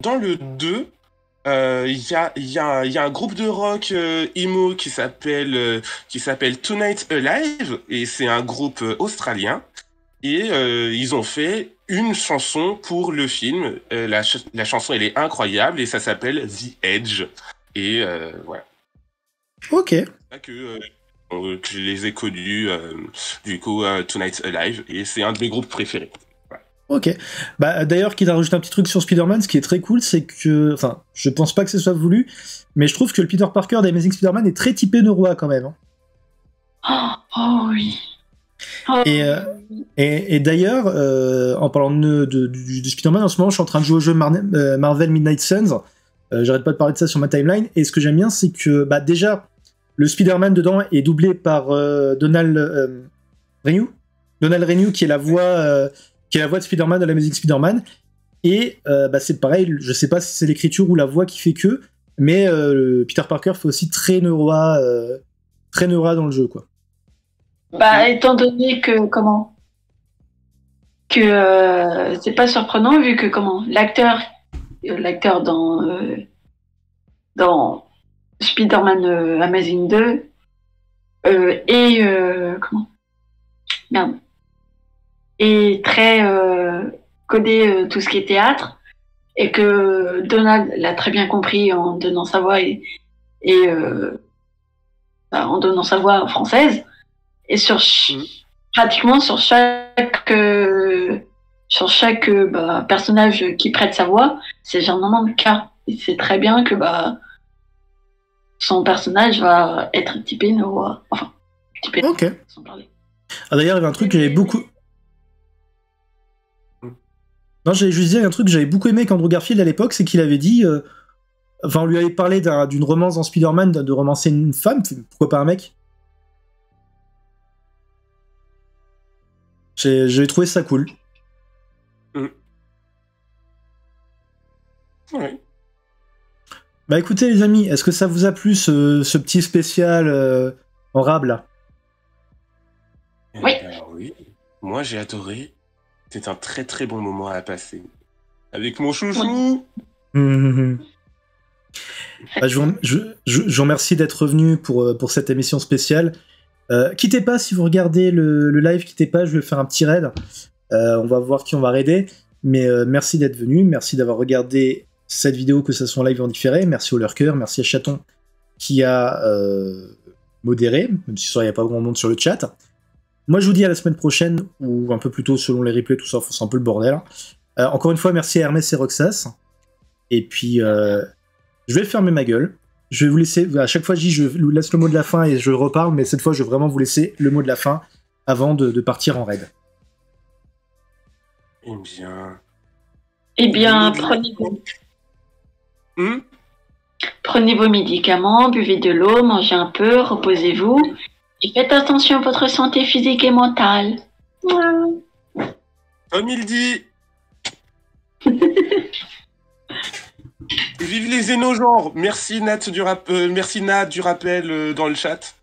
dans le 2, il y a un groupe de rock emo qui s'appelle Tonight Alive, et c'est un groupe australien, et ils ont fait une chanson pour le film. La chanson, elle est incroyable, et ça s'appelle The Edge. Et voilà.
Ok.
C'est ça que je les ai connus, du coup, Tonight Alive, et c'est un de mes groupes préférés. Voilà.
Ok. Bah, d'ailleurs, qu'il a rajouté un petit truc sur Spider-Man, ce qui est très cool, c'est que... Enfin, je pense pas que ce soit voulu, mais je trouve que le Peter Parker d'Amazing Spider-Man est très typé Neuroa, quand même. Hein.
Oh oui.
Et d'ailleurs, en parlant du Spider-Man, en ce moment, je suis en train de jouer au jeu Marvel Midnight Suns. J'arrête pas de parler de ça sur ma timeline. Et ce que j'aime bien, c'est que, bah, déjà, le Spider-Man dedans est doublé par Donald Renew. Donald Renew, qui est la voix de Spider-Man de la musique Spider-Man. Et bah, c'est pareil, je sais pas si c'est l'écriture ou la voix qui fait que, mais Peter Parker fait aussi très Neuroa dans le jeu, quoi.
Bah, étant donné que c'est pas surprenant vu que l'acteur l'acteur dans Spider-Man Amazing 2, comment? Merde. Et très codé tout ce qui est théâtre, et que Donald l'a très bien compris en donnant sa voix en donnant sa voix française. Et pratiquement sur chaque personnage qui prête sa voix, c'est généralement le cas. Il sait très bien que son personnage va être typé Noah. Enfin, typé
Ok.
sans parler.
Ah, d'ailleurs, il y avait un truc que j'avais beaucoup. Non, j'allais juste dire un truc que j'avais beaucoup aimé avec Andrew Garfield à l'époque, c'est qu'il avait dit. Enfin, on lui avait parlé d'une romance dans Spider-Man, de romancer une femme, pourquoi pas un mec? J'ai trouvé ça cool.
Ouais.
Bah écoutez les amis, est-ce que ça vous a plu ce petit spécial en rab là?
Oui.
Oui. Moi j'ai adoré. C'est un très très bon moment à passer. Avec mon chouchou.
Bah, je vous remercie d'être revenu pour cette émission spéciale. Quittez pas, si vous regardez le live, quittez pas, je vais faire un petit raid. On va voir qui on va raider. Mais merci d'être venu, merci d'avoir regardé cette vidéo, que ce soit en live ou en différé. Merci au lurker, merci à Chaton qui a modéré, même si il n'y a pas grand monde sur le chat. Moi je vous dis à la semaine prochaine, ou un peu plus tôt selon les replays, tout ça, c'est un peu le bordel. Encore une fois, merci à Hermès et Roxas. Et puis, je vais fermer ma gueule. Je vais vous laisser, à chaque fois je vous laisse le mot de la fin et je reparle, mais cette fois je vais vraiment vous laisser le mot de la fin avant de partir en raid.
Eh bien,
prenez vos médicaments, buvez de l'eau, mangez un peu, reposez-vous et faites attention à votre santé physique et mentale.
Comme il dit. Vive les xénogenres. Merci Nat du rappel dans le chat.